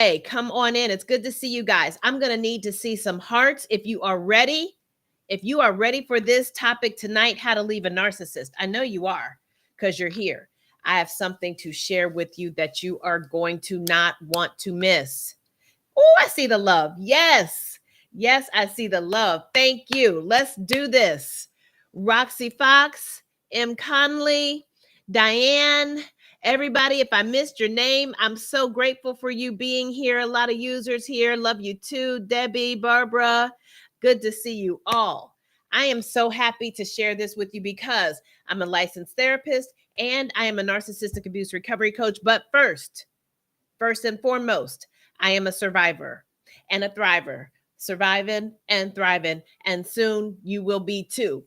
Hey, come on in. It's good to see you guys. I'm going to need to see some hearts if you are ready. If you are ready for this topic tonight, how to leave a narcissist. I know you are because you're here. I have something to share with you that you are going to not want to miss. Oh, I see the love. Yes. Yes, I see the love. Thank you. Let's do this. Roxy Fox, M. Conley, Diane, everybody, if I missed your name, I'm so grateful for you being here. A lot of users here. Love you too. Debbie, Barbara, good to see you all. I am so happy to share this with you because I'm a licensed therapist and I am a narcissistic abuse recovery coach. But first and foremost, I am a survivor and a thriver, surviving and thriving, and soon you will be too.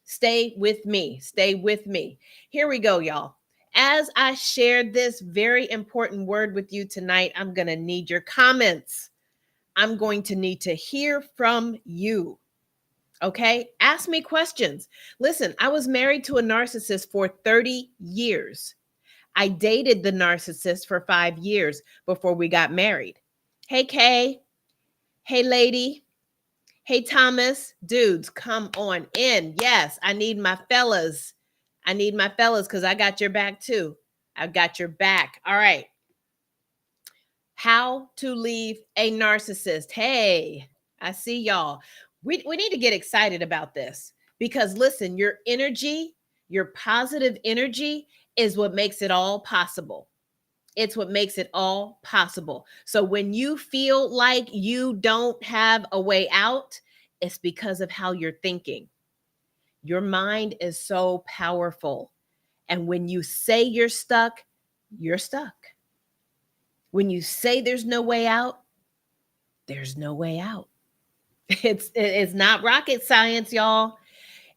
Stay with me. Stay with me. Here we go, y'all. As I shared this very important word with you tonight, I'm going to need your comments. I'm going to need to hear from you. Okay? Ask me questions. Listen, I was married to a narcissist for 30 years. I dated the narcissist for 5 years before we got married. Hey, Kay. Hey, lady. Hey, Thomas. Dudes, come on in. Yes, I need my fellas. I need my fellas because I got your back too. I've got your back. All right. How to leave a narcissist. Hey, I see y'all. We need to get excited about this because listen, your energy, your positive energy is what makes it all possible. It's what makes it all possible. So when you feel like you don't have a way out, it's because of how you're thinking. Your mind is so powerful. And when you say you're stuck, you're stuck. When you say there's no way out, there's no way out. It's not rocket science, y'all.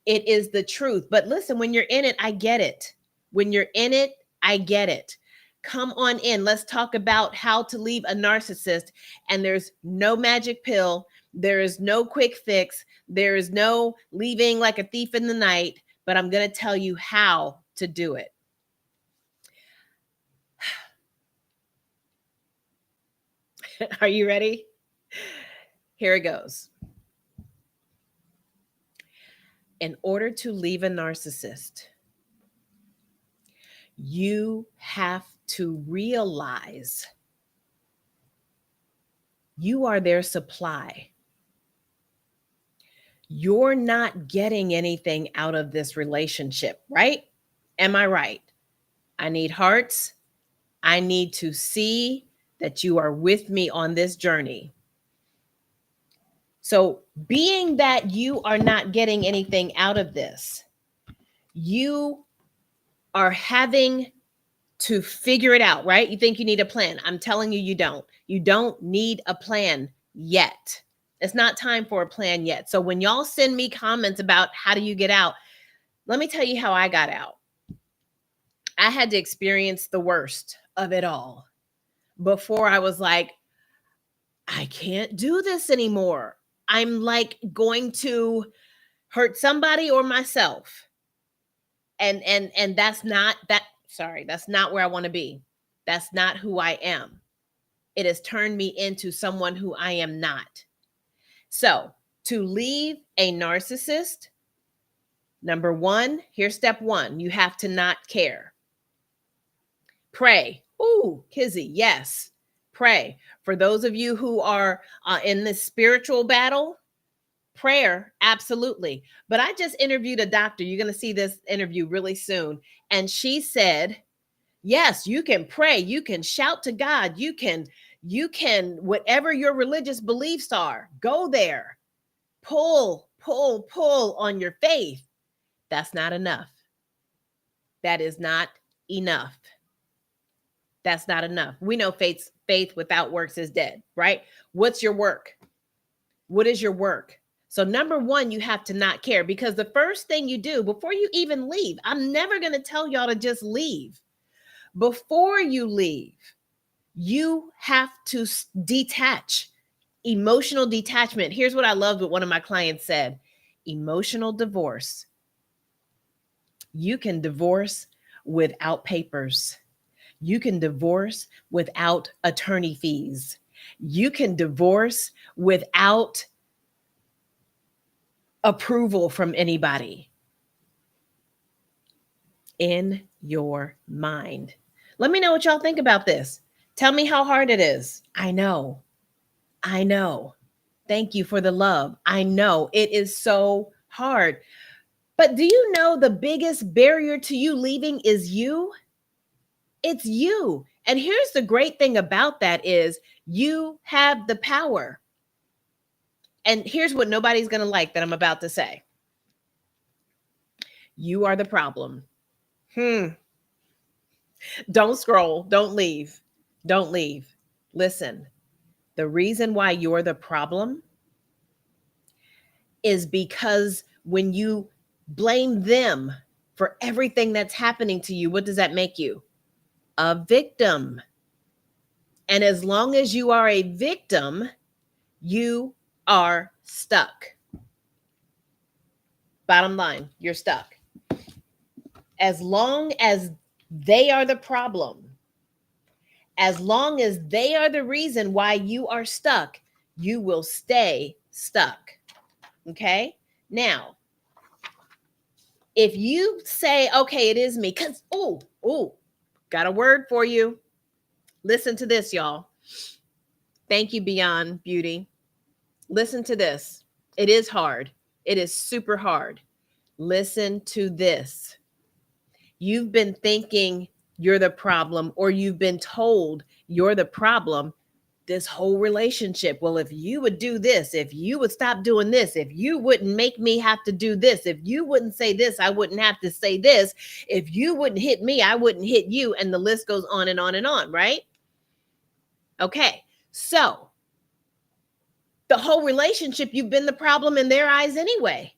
It is the truth. But listen, when you're in it, I get it. When you're in it, I get it. Come on in. Let's talk about how to leave a narcissist. And there's no magic pill. There is no quick fix. There is no leaving like a thief in the night. But I'm going to tell you how to do it. Are you ready? Here it goes. In order to leave a narcissist, you have to realize you are their supply. You're not getting anything out of this relationship, right? Am I right? I need hearts. I need to see that you are with me on this journey. So, being that you are not getting anything out of this, you are having to figure it out, right? You think you need a plan. I'm telling you, you don't. You don't need a plan yet. It's not time for a plan yet. So when y'all send me comments about how do you get out, let me tell you how I got out. I had to experience the worst of it all before I was like, I can't do this anymore. I'm like going to hurt somebody or myself. And that's not that, sorry, that's not where I want to be. That's not who I am. It has turned me into someone who I am not. So to leave a narcissist, number one, here's step one. You have to not care. Pray. Ooh, Kizzy, yes. Pray. For those of you who are in this spiritual battle, prayer, absolutely. But I just interviewed a doctor. You're going to see this interview really soon. And she said, yes, you can pray. You can shout to God. You can, whatever your religious beliefs are, go there. Pull on your faith. That's not enough. That is not enough. That's not enough. We know faith without works is dead, right? What's your work? What is your work? So number one, you have to not care, because the first thing you do before you even leave, I'm never going to tell y'all to just leave. Before you leave, you have to detach. Emotional detachment. Here's what I loved what one of my clients said. Emotional divorce. You can divorce without papers. You can divorce without attorney fees. You can divorce without approval from anybody. In your mind. Let me know what y'all think about this. Tell me how hard it is. I know. I know. Thank you for the love. I know it is so hard. But do you know the biggest barrier to you leaving is you? It's you. And here's the great thing about that is you have the power. And here's what nobody's going to like that I'm about to say. You are the problem. Don't scroll. Don't leave. Don't leave. Listen, the reason why you're the problem is because when you blame them for everything that's happening to you, what does that make you? A victim. And as long as you are a victim, you are stuck. Bottom line, you're stuck. As long as they are the problem, as long as they are the reason why you are stuck, you will stay stuck. Okay? Now, if you say, okay, it is me, because, got a word for you. Listen to this, y'all. Thank you, Beyond Beauty. Listen to this. It is hard. It is super hard. Listen to this. You've been thinking you're the problem, or you've been told you're the problem this whole relationship. Well, if you would do this, if you would stop doing this, if you wouldn't make me have to do this, if you wouldn't say this, I wouldn't have to say this. If you wouldn't hit me, I wouldn't hit you. And the list goes on and on and on, right? Okay. So the whole relationship, you've been the problem in their eyes anyway.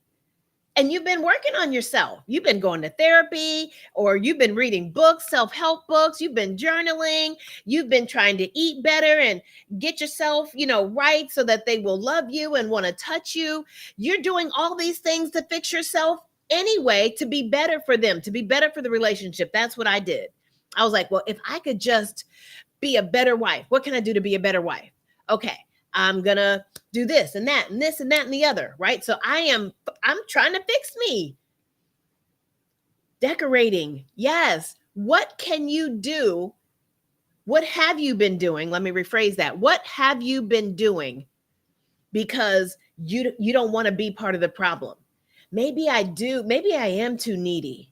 And you've been working on yourself. You've been going to therapy, or you've been reading books, self-help books. You've been journaling. You've been trying to eat better and get yourself, right so that they will love you and want to touch you. You're doing all these things to fix yourself anyway, to be better for them, to be better for the relationship. That's what I did. I was like, well, if I could just be a better wife, what can I do to be a better wife? Okay. I'm going to do this and that and this and that and the other, right? So I'm trying to fix me. Decorating. Yes. What can you do? What have you been doing? Let me rephrase that. What have you been doing? Because you don't want to be part of the problem. Maybe I do. Maybe I am too needy.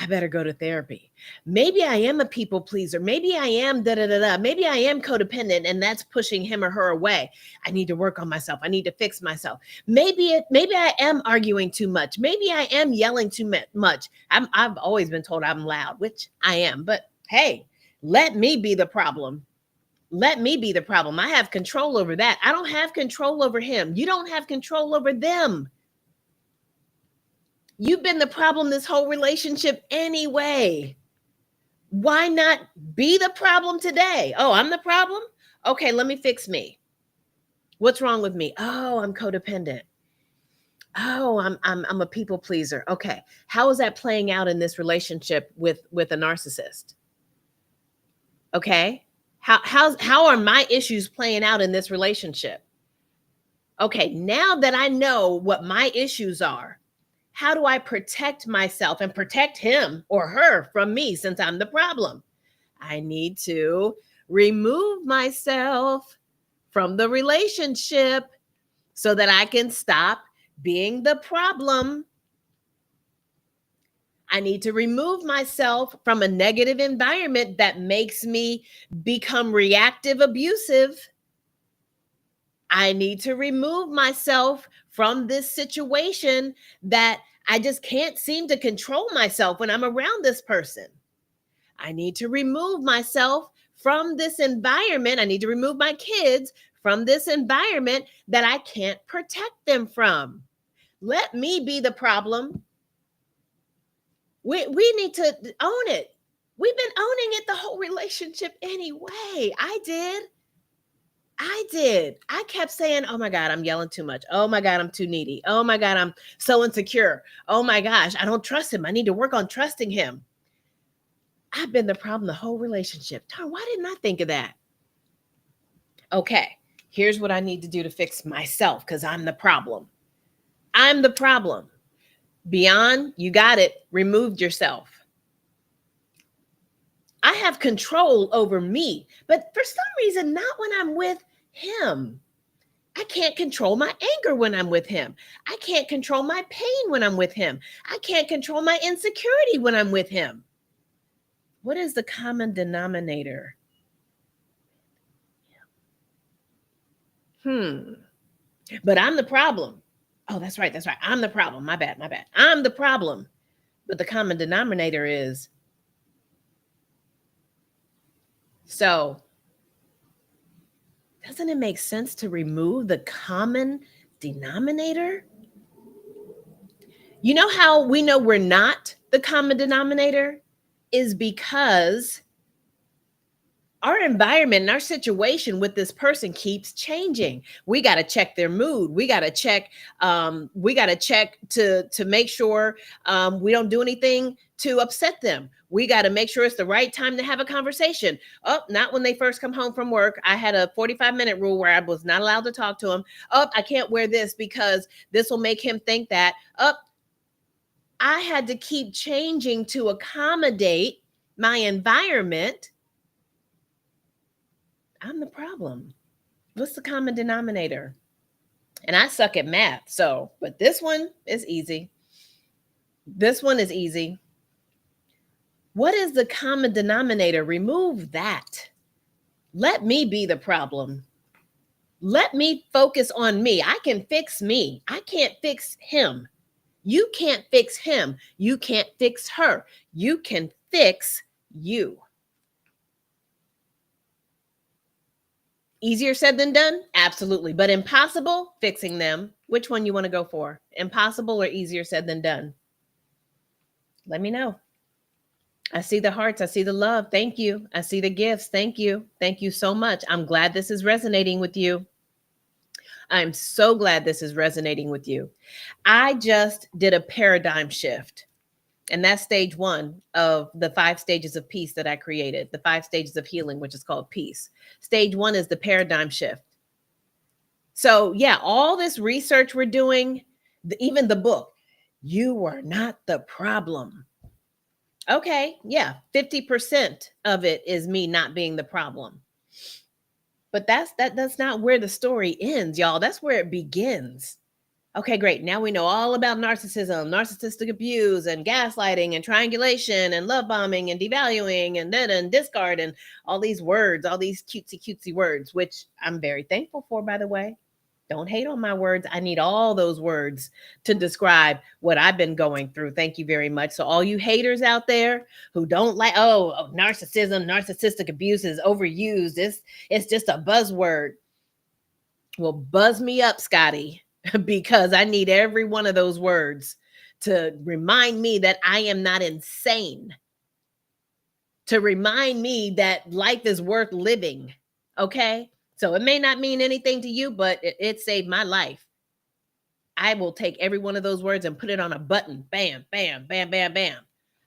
I better go to therapy. Maybe I am a people pleaser. Maybe I am Maybe I am codependent, and that's pushing him or her away. I need to work on myself. I need to fix myself. Maybe I am arguing too much. Maybe I am yelling too much. I've always been told I'm loud, which I am. But hey, let me be the problem. Let me be the problem. I have control over that. I don't have control over him. You don't have control over them. You've been the problem this whole relationship anyway. Why not be the problem today? Oh, I'm the problem? Okay, let me fix me. What's wrong with me? Oh, I'm codependent. Oh, I'm a people pleaser. Okay. How is that playing out in this relationship with a narcissist? Okay. How are my issues playing out in this relationship? Okay, now that I know what my issues are, how do I protect myself and protect him or her from me, since I'm the problem? I need to remove myself from the relationship so that I can stop being the problem. I need to remove myself from a negative environment that makes me become reactive, abusive. I need to remove myself from this situation that I just can't seem to control myself when I'm around this person. I need to remove myself from this environment. I need to remove my kids from this environment that I can't protect them from. Let me be the problem. We need to own it. We've been owning it the whole relationship anyway. I did. I kept saying, oh my God, I'm yelling too much. Oh my God, I'm too needy. Oh my God, I'm so insecure. Oh my gosh, I don't trust him. I need to work on trusting him. I've been the problem the whole relationship. Darn, why didn't I think of that? Okay, here's what I need to do to fix myself because I'm the problem. I'm the problem. Beyond, you got it. Removed yourself. I have control over me, but for some reason, not when I'm with him. I can't control my anger when I'm with him. I can't control my pain when I'm with him. I can't control my insecurity when I'm with him. What is the common denominator? But I'm the problem. Oh, that's right. That's right. I'm the problem. My bad. My bad. I'm the problem. But the common denominator is so. Doesn't it make sense to remove the common denominator? You know how we know we're not the common denominator? Is because our environment and our situation with this person keeps changing. We got to check their mood. We got to check. We got to check to make sure we don't do anything to upset them. We got to make sure it's the right time to have a conversation. Oh, not when they first come home from work. I had a 45-minute rule where I was not allowed to talk to him. Oh, I can't wear this because this will make him think that. Oh, I had to keep changing to accommodate my environment. I'm the problem. What's the common denominator? And I suck at math, so, but this one is easy. This one is easy. What is the common denominator? Remove that. Let me be the problem. Let me focus on me. I can fix me. I can't fix him. You can't fix him. You can't fix her. You can fix you. Easier said than done? Absolutely. But impossible? Fixing them. Which one you want to go for? Impossible or easier said than done? Let me know. I see the hearts. I see the love. Thank you. I see the gifts. Thank you. Thank you so much. I'm glad this is resonating with you. I'm so glad this is resonating with you. I just did a paradigm shift. And that's stage one of the 5 stages of peace that I created, the 5 stages of healing, which is called peace. Stage one is the paradigm shift. So, yeah, all this research we're doing, even the book, you are not the problem. Okay, yeah, 50% of it is me not being the problem. But that's not where the story ends, y'all. That's where it begins. Okay, great. Now we know all about narcissism, narcissistic abuse, and gaslighting, and triangulation, and love bombing, and devaluing, and discard, and all these words, all these cutesy words, which I'm very thankful for, by the way. Don't hate on my words. I need all those words to describe what I've been going through. Thank you very much. So, all you haters out there who don't like, narcissism, narcissistic abuse is overused. It's just a buzzword. Well, buzz me up, Scotty, because I need every one of those words to remind me that I am not insane, to remind me that life is worth living. Okay. So it may not mean anything to you, but it saved my life. I will take every one of those words and put it on a button. Bam, bam, bam, bam, bam.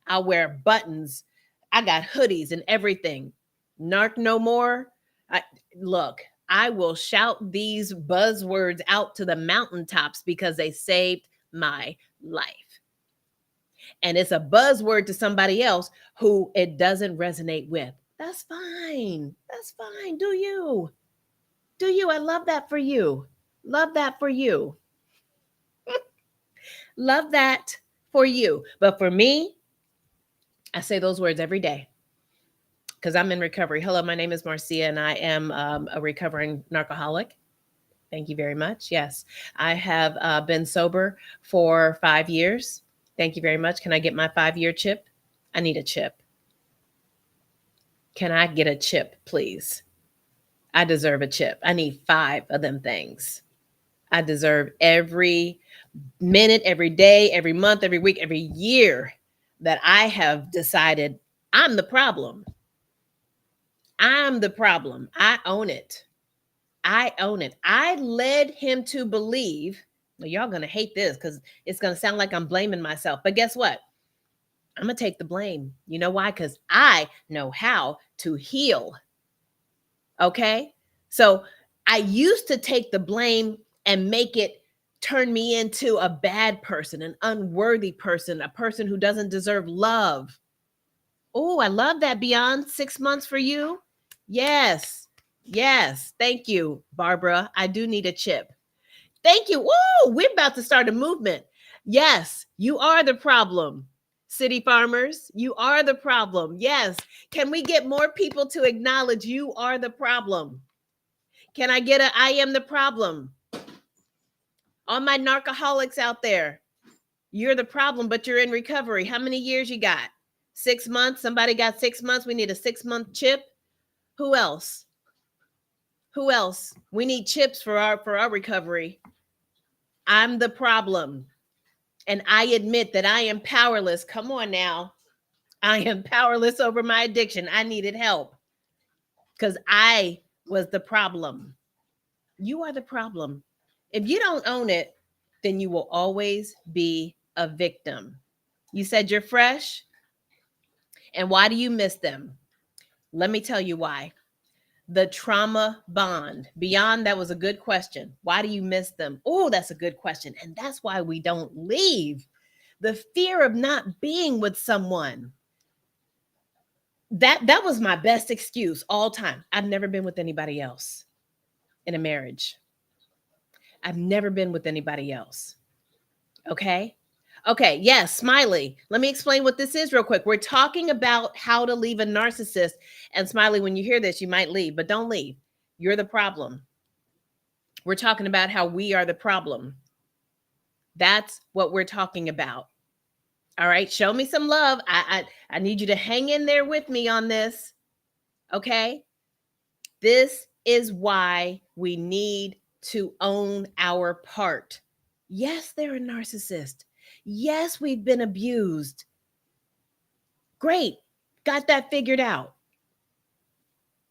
I'll wear buttons. I got hoodies and everything. Narc no more. Look, I will shout these buzzwords out to the mountaintops because they saved my life. And it's a buzzword to somebody else who it doesn't resonate with. That's fine. That's fine. Do you? Do you? I love that for you. Love that for you. Love that for you. But for me, I say those words every day because I'm in recovery. Hello, my name is Marcia, and I am a recovering narcoholic. Thank you very much. Yes, I have been sober for 5 years. Thank you very much. Can I get my 5-year chip? I need a chip. Can I get a chip, please? I deserve a chip. I need 5 of them things. I deserve every minute, every day, every month, every week, every year that I have decided I'm the problem. I'm the problem. I own it. I own it. I led him to believe, well, y'all going to hate this because it's going to sound like I'm blaming myself. But guess what? I'm going to take the blame. You know why? Because I know how to heal. Okay. So I used to take the blame and make it turn me into a bad person, an unworthy person, a person who doesn't deserve love. Oh, I love that. Beyond 6 months for you. Yes. Yes. Thank you, Barbara. I do need a chip. Thank you. Woo, we're about to start a movement. Yes, you are the problem. City farmers, you are the problem. Yes. Can we get more people to acknowledge you are the problem? Can I get a I am the problem? All my narcoholics out there, you're the problem, but you're in recovery. How many years you got? 6 months? Somebody got 6 months? We need a 6-month chip. Who else? Who else? We need chips for our recovery. I'm the problem. And I admit that I am powerless. Come on now. I am powerless over my addiction. I needed help because I was the problem. You are the problem. If you don't own it, then you will always be a victim. You said you're fresh. And why do you miss them? Let me tell you why. The trauma bond. Beyond, that was a good question. Why do you miss them? Oh, that's a good question. And that's why we don't leave. The fear of not being with someone. That was my best excuse all time. I've never been with anybody else in a marriage. I've never been with anybody else. Okay. Okay. Yes. Smiley. Let me explain what this is real quick. We're talking about how to leave a narcissist. And Smiley, when you hear this, you might leave, but don't leave. You're the problem. We're talking about how we are the problem. That's what we're talking about. All right. Show me some love. I need you to hang in there with me on this. Okay. This is why we need to own our part. Yes, they're a narcissist. Yes, we've been abused. Great. Got that figured out.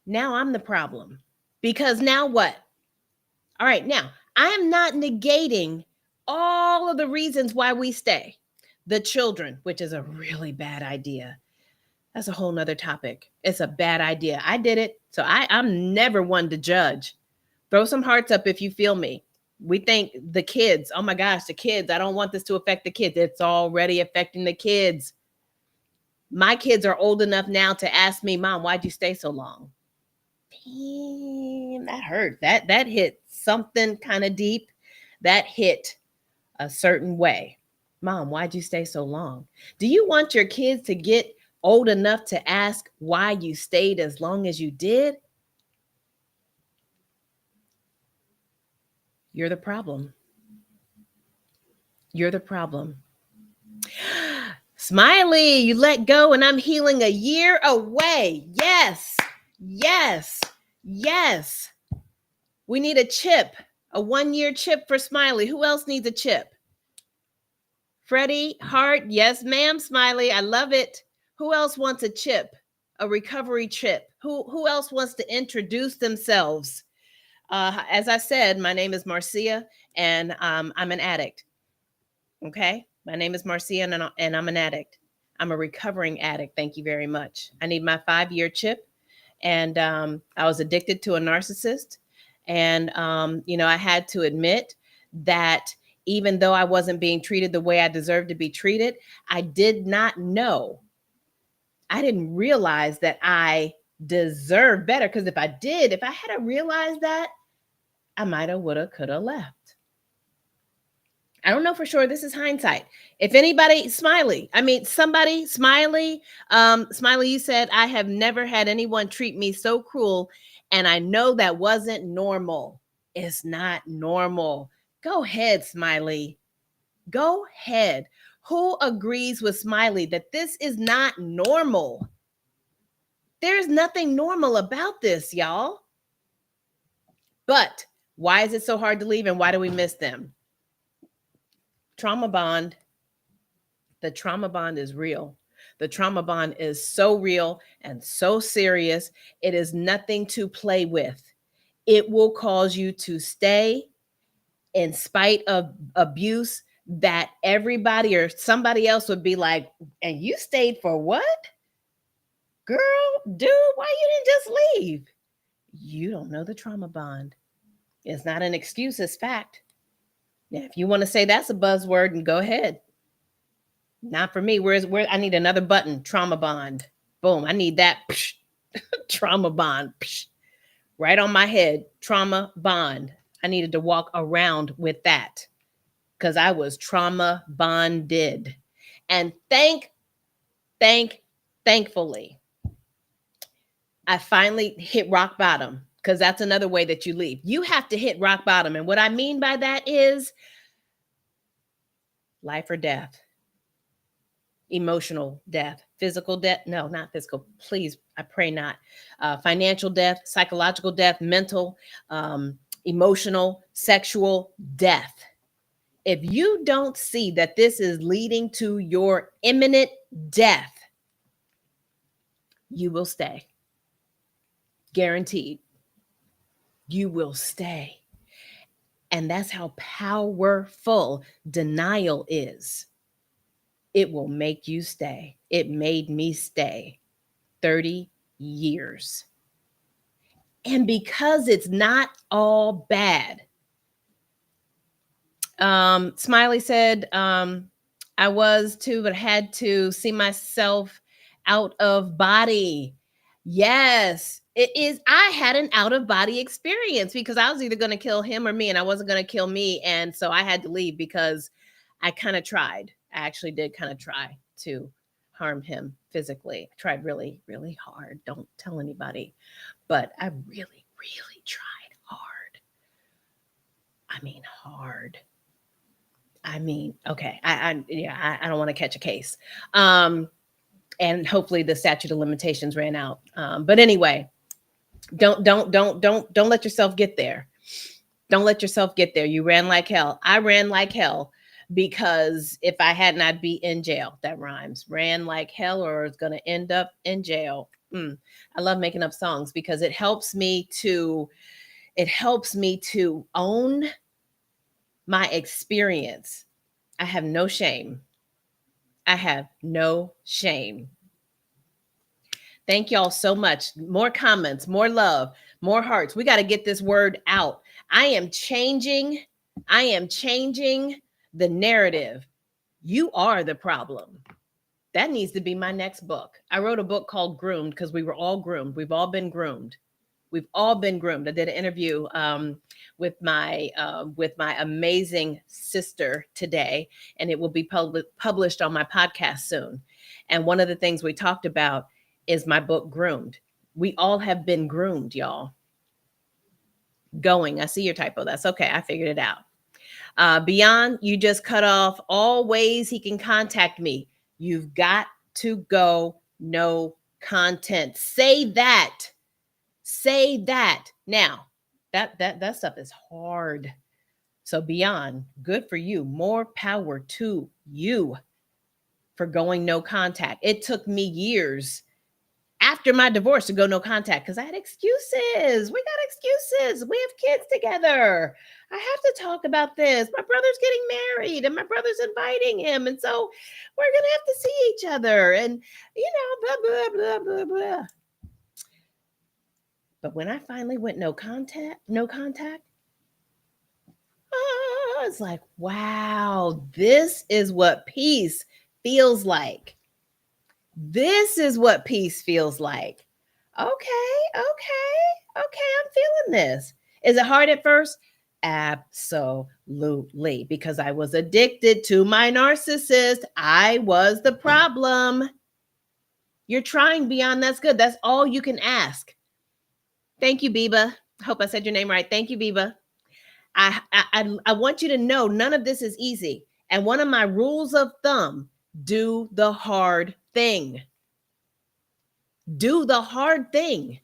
Now I'm the problem. Because now what? All right, now I am not negating all of the reasons why we stay. The children, which is a really bad idea. That's a whole nother topic. It's a bad idea. I did it. So I'm never one to judge. Throw some hearts up if you feel me. We think the kids, oh my gosh, the kids, I don't want this to affect the kids. It's already affecting the kids. My kids are old enough now to ask me, Mom, why'd you stay so long? Damn, that hurt. That hit something kind of deep. That hit a certain way. Mom, why'd you stay so long? Do you want your kids to get old enough to ask why you stayed as long as you did? You're the problem. You're the problem. Smiley, you let go and I'm healing a year away. Yes, yes, yes. We need a chip, a 1-year chip for Smiley. Who else needs a chip? Freddie, Hart, yes, ma'am, Smiley. I love it. Who else wants a chip? A recovery chip? Who else wants to introduce themselves? As I said, my name is Marcia, and I'm an addict. Okay, my name is Marcia, and I'm an addict. I'm a recovering addict. Thank you very much. I need my 5-year chip, and I was addicted to a narcissist, and I had to admit that even though I wasn't being treated the way I deserved to be treated, I did not know. I didn't realize that I deserved better, because if I had realized that, I might have, would have, could have left. I don't know for sure. This is hindsight. If anybody, Smiley, Smiley, Smiley, you said, I have never had anyone treat me so cruel, and I know that wasn't normal. It's not normal. Go ahead, Smiley. Go ahead. Who agrees with Smiley that this is not normal? There's nothing normal about this, y'all. But why is it so hard to leave, and why do we miss them? Trauma bond. The trauma bond is real. The trauma bond is so real and so serious. It is nothing to play with. It will cause you to stay in spite of abuse, that everybody or somebody else would be like, and you stayed for what? Girl, dude, why you didn't just leave? You don't know the trauma bond. It's not an excuse, it's fact. Yeah, if you want to say that's a buzzword, and go ahead. Not for me. Where I need another button, trauma bond. Boom. I need that trauma bond. Right on my head, trauma bond. I needed to walk around with that because I was trauma bonded. And thankfully, I finally hit rock bottom, because that's another way that you leave. You have to hit rock bottom. And what I mean by that is life or death, emotional death, physical death. No, not physical. Please, I pray not. Financial death, psychological death, mental, emotional, sexual death. If you don't see that this is leading to your imminent death, you will stay. Guaranteed. You will stay. And that's how powerful denial is. It will make you stay. It made me stay 30 years. And because it's not all bad. Smiley said, I was too, but had to see myself out of body. Yes, it is. I had an out of body experience because I was either going to kill him or me, and I wasn't going to kill me. And so I had to leave because I kind of tried. I actually did kind of try to harm him physically. I tried really, really hard. Don't tell anybody, but I really, really tried hard. I mean, hard. I mean, okay. I don't want to catch a case. And hopefully the statute of limitations ran out. But anyway, don't let yourself get there. Don't let yourself get there. You ran like hell. I ran like hell because if I hadn't, I'd be in jail. That rhymes. Ran like hell or is going to end up in jail. I love making up songs because it helps me to own my experience. I have no shame. I have no shame. Thank y'all so much. More comments, more love, more hearts. We got to get this word out. I am changing the narrative. You are the problem. That needs to be my next book. I wrote a book called Groomed because we were all groomed. We've all been groomed. We've all been groomed. I did an interview with my amazing sister today, and it will be published on my podcast soon. And one of the things we talked about is my book, Groomed. We all have been groomed, y'all. I see your typo. That's okay. I figured it out. Beyond, you just cut off all ways he can contact me. You've got to go no content. Say that. Now, that stuff is hard. So Beyond, good for you. More power to you for going no contact. It took me years after my divorce to go no contact because I had excuses. We got excuses. We have kids together. I have to talk about this. My brother's getting married and my brother's inviting him. And so we're going to have to see each other and, blah, blah, blah, blah, blah. But when I finally went no contact, it's like, wow, this is what peace feels like. This is what peace feels like. Okay, I'm feeling this. Is it hard at first? Absolutely, because I was addicted to my narcissist. I was the problem. You're trying beyond. That's good. That's all you can ask. Thank you, Biba. Hope I said your name right. Thank you, Biba. I want you to know none of this is easy. And one of my rules of thumb, do the hard thing. Do the hard thing.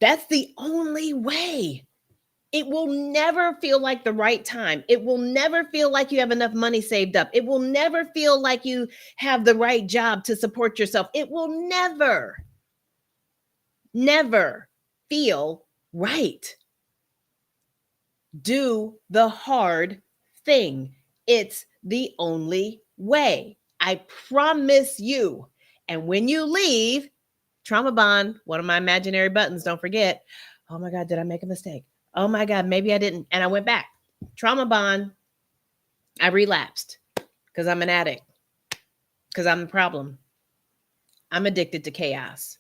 That's the only way. It will never feel like the right time. It will never feel like you have enough money saved up. It will never feel like you have the right job to support yourself. It will never feel right. Do the hard thing. It's the only way. I promise you. And when you leave, trauma bond, one of my imaginary buttons, don't forget. Oh my God, did I make a mistake? Oh my God, maybe I didn't. And I went back. Trauma bond, I relapsed because I'm an addict, because I'm the problem. I'm addicted to chaos.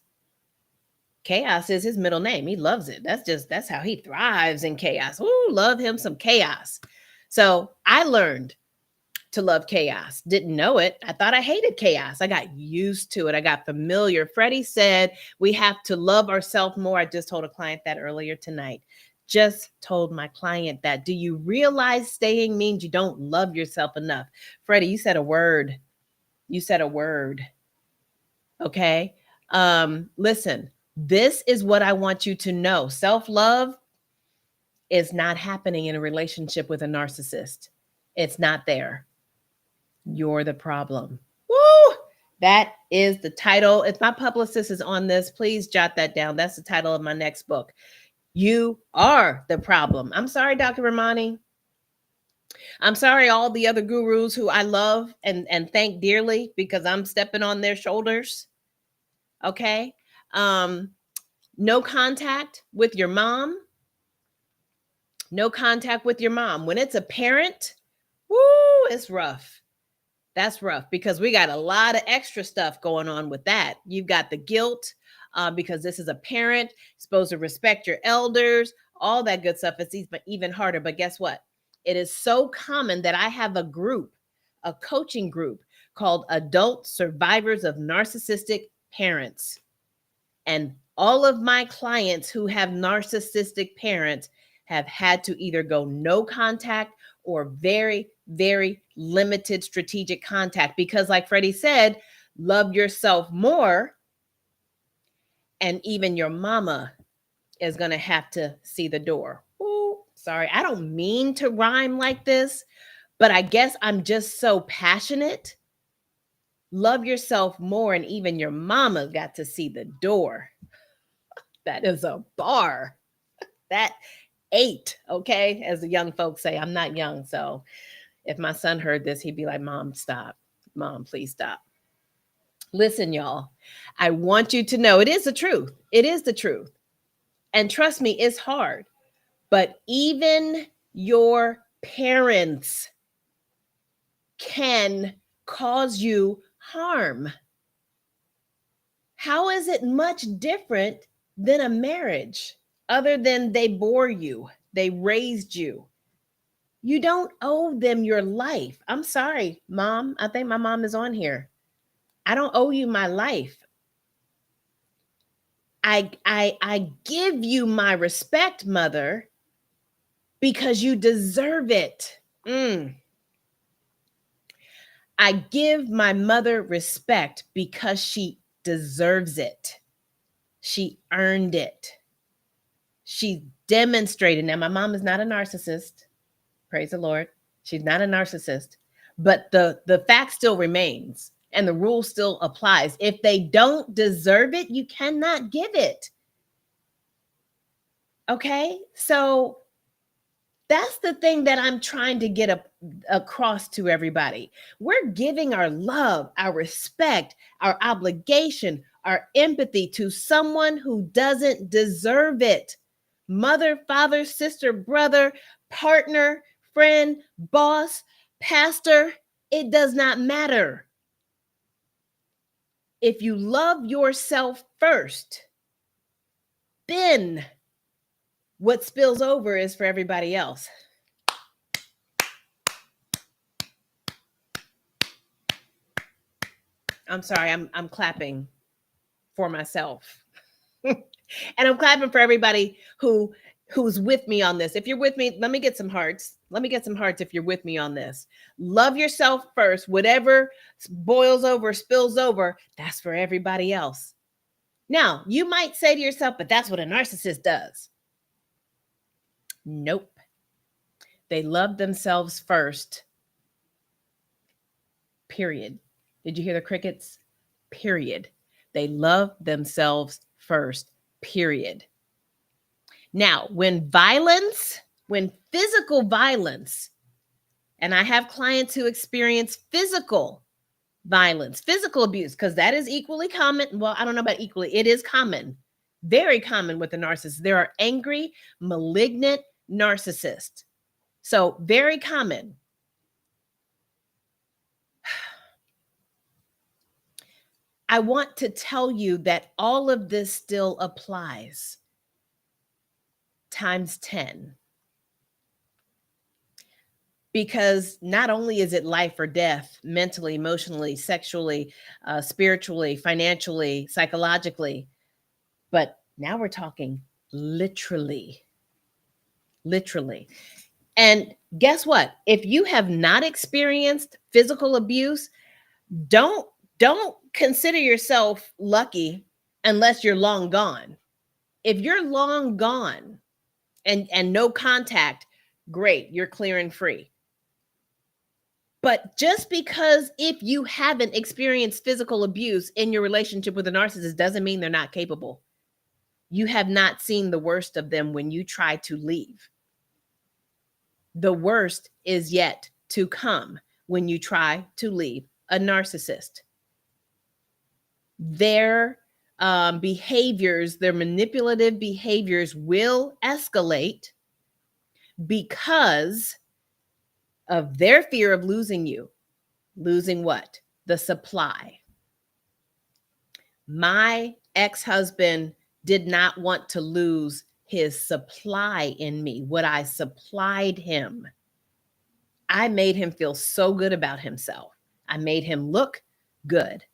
Chaos is his middle name. He loves it. That's how he thrives in chaos. Ooh, love him some chaos. So I learned to love chaos. Didn't know it. I thought I hated chaos. I got used to it. I got familiar. Freddie said we have to love ourselves more. I just told a client that earlier tonight. Just told my client that. Do you realize staying means you don't love yourself enough? Freddie, you said a word. You said a word. Okay. Listen, this is what I want you to know. Self-love is not happening in a relationship with a narcissist. It's not there. You're the problem. Woo! That is the title. If my publicist is on this, please jot that down. That's the title of my next book. You are the problem. I'm sorry, Dr. Ramani. I'm sorry, all the other gurus who I love and thank dearly because I'm stepping on their shoulders. Okay. No contact with your mom. No contact with your mom. When it's a parent, woo, it's rough. That's rough because we got a lot of extra stuff going on with that. You've got the guilt because this is a parent, supposed to respect your elders, all that good stuff. It's even harder. But guess what? It is so common that I have a group, a coaching group called Adult Survivors of Narcissistic Parents. And all of my clients who have narcissistic parents have had to either go no contact or very, very limited strategic contact because, like Freddie said, love yourself more. And even your mama is going to have to see the door. Ooh, sorry, I don't mean to rhyme like this, but I guess I'm just so passionate. Love yourself more, and even your mama got to see the door. That is a bar. That ate, okay? As the young folks say, I'm not young. So if my son heard this, he'd be like, Mom, stop. Mom, please stop. Listen, y'all, I want you to know it is the truth. It is the truth. And trust me, it's hard. But even your parents can cause you harm. How is it much different than a marriage other than they bore you, they raised you? You don't owe them your life. I'm sorry, Mom. I think my mom is on here. I don't owe you my life. I give you my respect, Mother, because you deserve it. I give my mother respect because she deserves it. She earned it. She demonstrated. Now, my mom is not a narcissist. Praise the Lord. She's not a narcissist. But the fact still remains and the rule still applies. If they don't deserve it, you cannot give it. Okay? So that's the thing that I'm trying to get across to everybody. We're giving our love, our respect, our obligation, our empathy to someone who doesn't deserve it. Mother, father, sister, brother, partner, friend, boss, pastor, it does not matter. If you love yourself first, then what spills over is for everybody else. I'm sorry, I'm clapping for myself. And I'm clapping for everybody who's with me on this. If you're with me, let me get some hearts. Let me get some hearts if you're with me on this. Love yourself first. Whatever boils over, spills over, that's for everybody else. Now, you might say to yourself, but that's what a narcissist does. Nope. They love themselves first. Period. Did you hear the crickets? Period. They love themselves first. Period. Now, when physical violence And I have clients who experience physical violence, physical abuse, because that is equally common. Well, I don't know about equally, it is common, very common with the narcissist. There are angry, malignant narcissists. So, very common. I want to tell you that all of this still applies times 10. Because not only is it life or death, mentally, emotionally, sexually, spiritually, financially, psychologically, but now we're talking literally. Literally. And guess what? If you have not experienced physical abuse, don't consider yourself lucky unless you're long gone. If you're long gone and no contact, great, you're clear and free. But just because if you haven't experienced physical abuse in your relationship with a narcissist doesn't mean they're not capable. You have not seen the worst of them when you try to leave. The worst is yet to come when you try to leave a narcissist. Their behaviors, their manipulative behaviors will escalate because of their fear of losing you. Losing what? The supply. My ex-husband did not want to lose his supply in me, what I supplied him. I made him feel so good about himself. I made him look good.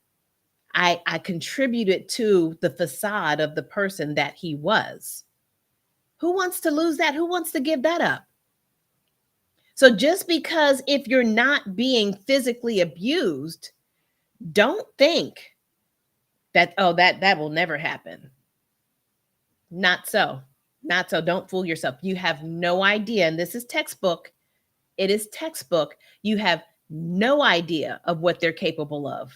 I contributed to the facade of the person that he was. Who wants to lose that? Who wants to give that up? So just because if you're not being physically abused, don't think that, oh, that will never happen. Not so. Not so. Don't fool yourself. You have no idea. And this is textbook. It is textbook. You have no idea of what they're capable of.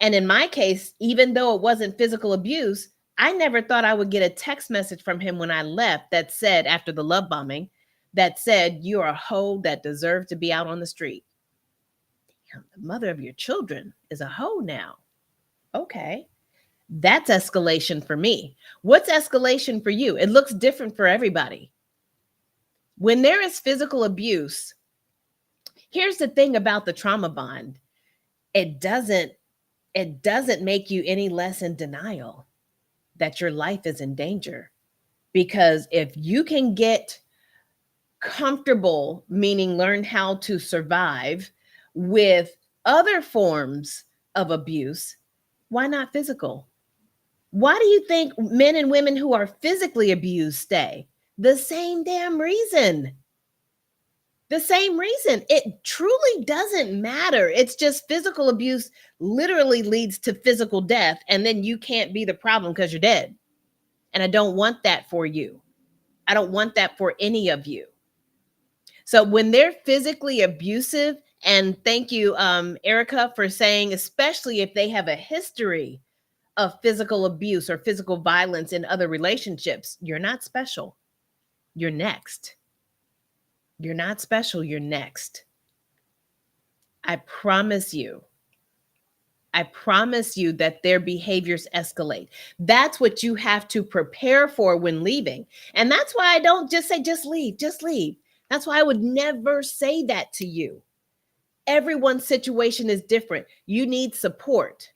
And in my case, even though it wasn't physical abuse, I never thought I would get a text message from him when I left that said, after the love bombing, that said, "You're a hoe that deserves to be out on the street." Damn, the mother of your children is a hoe now. Okay. That's escalation for me. What's escalation for you? It looks different for everybody. When there is physical abuse, here's the thing about the trauma bond. It doesn't make you any less in denial that your life is in danger. Because if you can get comfortable, meaning learn how to survive with other forms of abuse, why not physical? Why do you think men and women who are physically abused stay? The same damn reason. The same reason. It truly doesn't matter. It's just physical abuse literally leads to physical death, and then you can't be the problem because you're dead. And I don't want that for you. I don't want that for any of you. So when they're physically abusive, and thank you, Erica, for saying, especially if they have a history of physical abuse or physical violence in other relationships, you're not special. You're next. You're not special. You're next. I promise you that their behaviors escalate. That's what you have to prepare for when leaving. And that's why I don't just say, just leave, just leave. That's why I would never say that to you. Everyone's situation is different. You need support.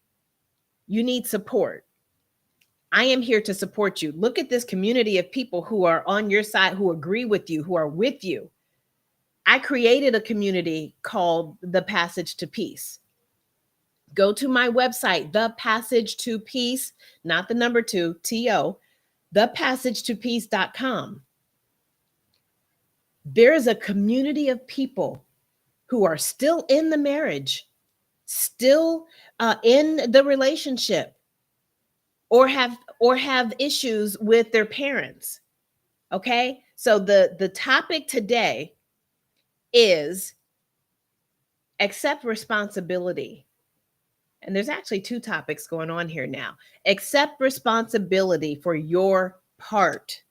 You need support. I am here to support you. Look at this community of people who are on your side, who agree with you, who are with you. I created a community called The Passage to Peace. Go to my website, The Passage to Peace, not the number 2, T-O, thepassagetopeace.com. There is a community of people who are still in the marriage, still in the relationship, or have issues with their parents. Okay? So the topic today is accept responsibility. And there's actually 2 topics going on here now. Accept responsibility for your part.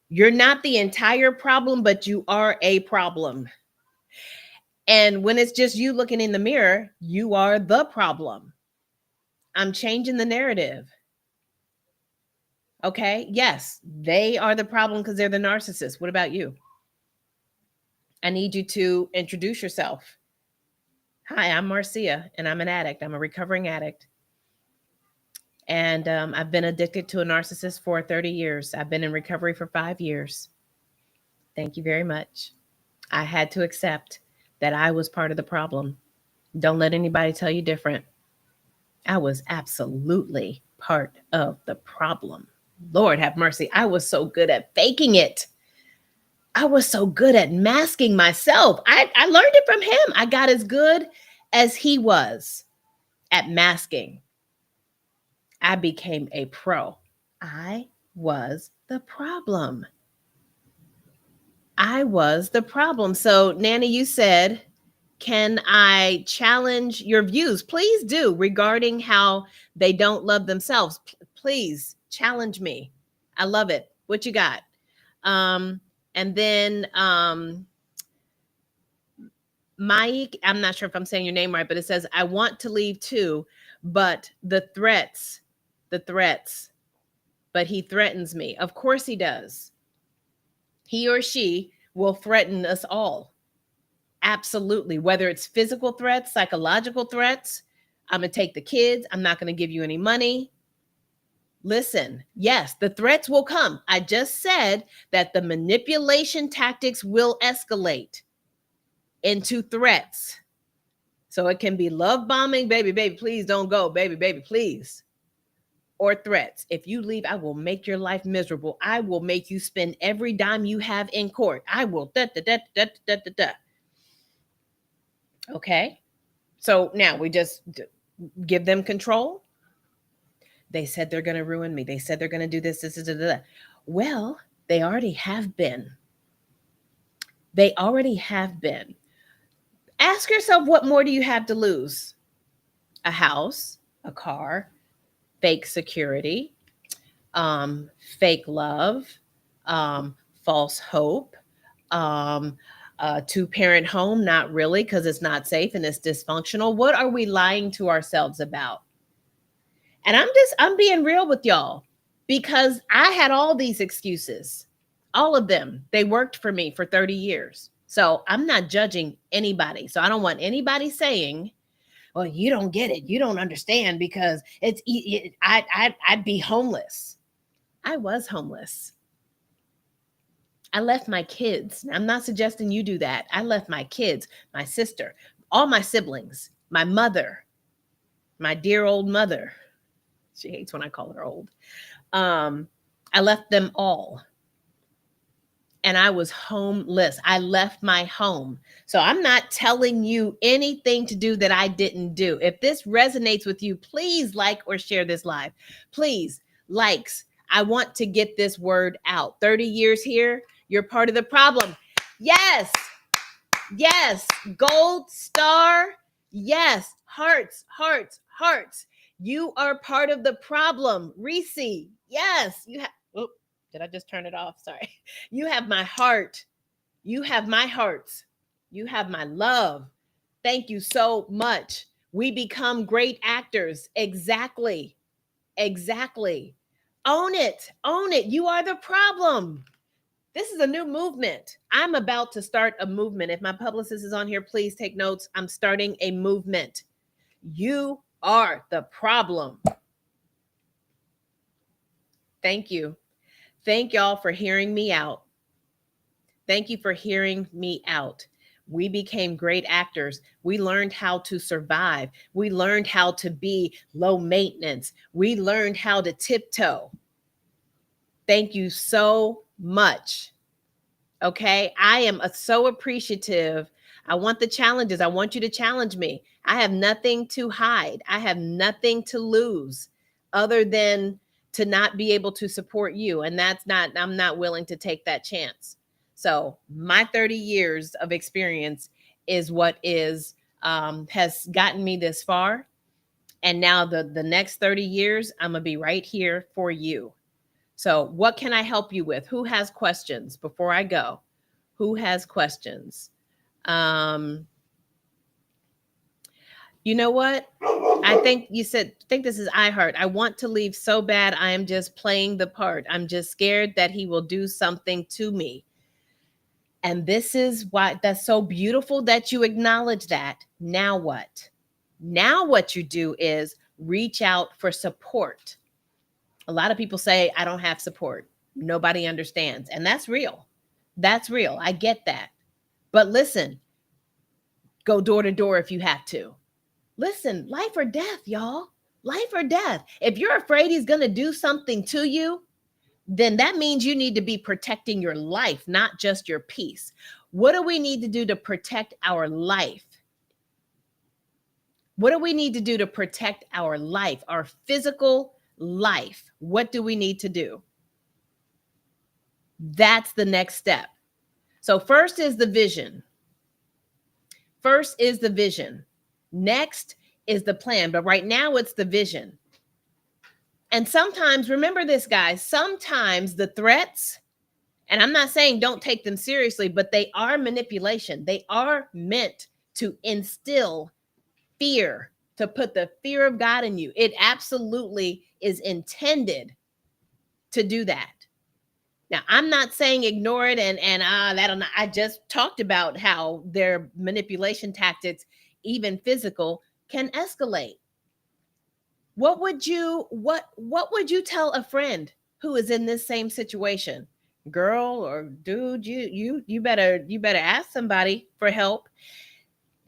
You're not the entire problem, but you are a problem. And when it's just you looking in the mirror, you are the problem. I'm changing the narrative. Okay. Yes, they are the problem because they're the narcissist. What about you? I need you to introduce yourself. Hi, I'm Marcia, and I'm an addict. I'm a recovering addict. And I've been addicted to a narcissist for 30 years. I've been in recovery for 5 years. Thank you very much. I had to accept that I was part of the problem. Don't let anybody tell you different. I was absolutely part of the problem. Lord have mercy. I was so good at faking it. I was so good at masking myself. I learned it from him. I got as good as he was at masking. I became a pro. I was the problem. I was the problem. So, Nanny, you said, can I challenge your views? Please do, regarding how they don't love themselves. Please challenge me. I love it. What you got? Um, and then Mike, I'm not sure if I'm saying your name right, but it says, I want to leave too, but the threats, but he threatens me. Of course he does. He or she will threaten us all. Absolutely. Whether it's physical threats, psychological threats, I'm going to take the kids. I'm not going to give you any money. Listen, yes, the threats will come. I just said that the manipulation tactics will escalate into threats. So it can be love bombing, baby, please don't go, baby, please. Or threats. If you leave, I will make your life miserable. I will make you spend every dime you have in court. I will da. Okay. So now we just give them control. They said they're going to ruin me. They said they're going to do this, this. Well, they already have been. They already have been. Ask yourself, what more do you have to lose? A house, a car, fake security, fake love, false hope, a two-parent home, not really, because it's not safe and it's dysfunctional. What are we lying to ourselves about? And I'm being real with y'all, because I had all these excuses, all of them. They worked for me for 30 years. So I'm not judging anybody. So I don't want anybody saying, well, you don't get it. You don't understand because I'd be homeless. I was homeless. I left my kids. I'm not suggesting you do that. I left my kids, my sister, all my siblings, my mother, my dear old mother. She hates when I call her old. I left them all. And I was homeless. I left my home. So I'm not telling you anything to do that I didn't do. If this resonates with you, please like or share this live. Please, likes. I want to get this word out. 30 years here, you're part of the problem. Yes. Yes. Gold star. Yes. Hearts, hearts, hearts. You are part of the problem. Reese. Yes. You have. Oh, did I just turn it off? Sorry. You have my heart. You have my hearts. You have my love. Thank you so much. We become great actors. Exactly. Exactly. Own it. Own it. You are the problem. This is a new movement. I'm about to start a movement. If my publicist is on here, please take notes. I'm starting a movement. You are the problem. Thank you. Thank y'all for hearing me out. Thank you for hearing me out. We became great actors. We learned how to survive. We learned how to be low maintenance. We learned how to tiptoe. Thank you so much. Okay. I am so appreciative. I want the challenges. I want you to challenge me. I have nothing to hide. I have nothing to lose other than to not be able to support you. And I'm not willing to take that chance. So my 30 years of experience is what has gotten me this far. And now the next 30 years, I'm going to be right here for you. So what can I help you with? Who has questions before I go? Who has questions? You know what? I think you said, think this is iHeart. I want to leave so bad. I am just playing the part. I'm just scared that he will do something to me. And this is why that's so beautiful that you acknowledge that. Now what? Now what you do is reach out for support. A lot of people say, I don't have support. Nobody understands. And that's real. That's real. I get that. But listen, go door to door if you have to. Listen, life or death, y'all. Life or death. If you're afraid he's going to do something to you, then that means you need to be protecting your life, not just your peace. What do we need to do to protect our life? What do we need to do to protect our life, our physical life? What do we need to do? That's the next step. So first is the vision. First is the vision. Next is the plan. But right now it's the vision. And sometimes, remember this, guys, sometimes the threats, and I'm not saying don't take them seriously, but they are manipulation. They are meant to instill fear, to put the fear of God in you. It absolutely is intended to do that. Now, I'm not saying ignore it and that'll not. I just talked about how their manipulation tactics, even physical, can escalate. What would you tell a friend who is in this same situation? Girl or dude, you better ask somebody for help.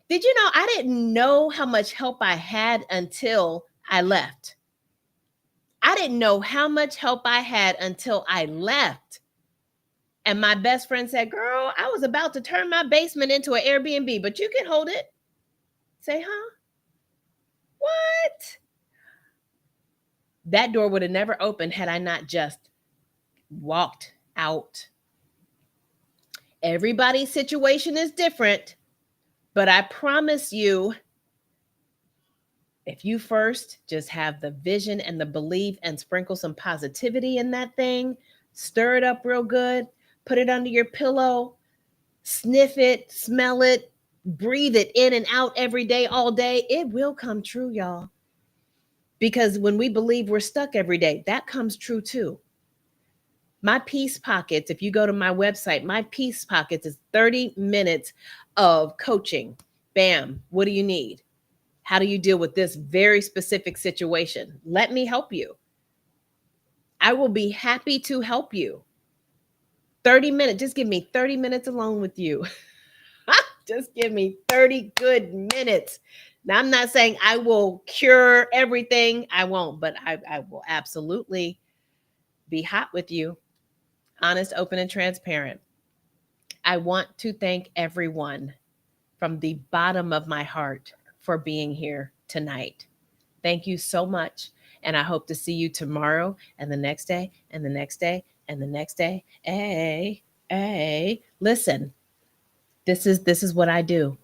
Did you know I didn't know how much help I had until I left? I didn't know how much help I had until I left. And my best friend said, girl, I was about to turn my basement into an Airbnb, but you can hold it. Say, huh? What? That door would have never opened had I not just walked out. Everybody's situation is different, but I promise you, if you first just have the vision and the belief and sprinkle some positivity in that thing, stir it up real good, put it under your pillow, sniff it, smell it, breathe it in and out every day, all day, it will come true, y'all. Because when we believe we're stuck every day, that comes true too. My Peace Pockets, if you go to my website, my Peace Pockets is 30 minutes of coaching. Bam, what do you need? How do you deal with this very specific situation? Let me help you. I will be happy to help you. 30 minutes, just give me 30 minutes alone with you. Just give me 30 good minutes. Now, I'm not saying I will cure everything. I won't, but I will absolutely be hot with you. Honest, open, and transparent. I want to thank everyone from the bottom of my heart for being here tonight. Thank you so much. And I hope to see you tomorrow and the next day and the next day and the next day. Hey, listen, this is what I do.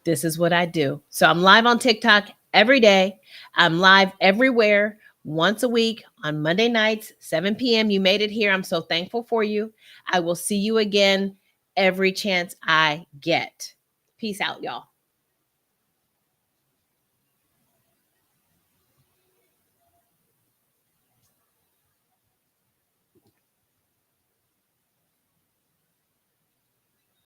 This is what I do. So I'm live on TikTok every day. I'm live everywhere once a week on Monday nights, 7 p.m. You made it here. I'm so thankful for you. I will see you again every chance I get. Peace out, y'all.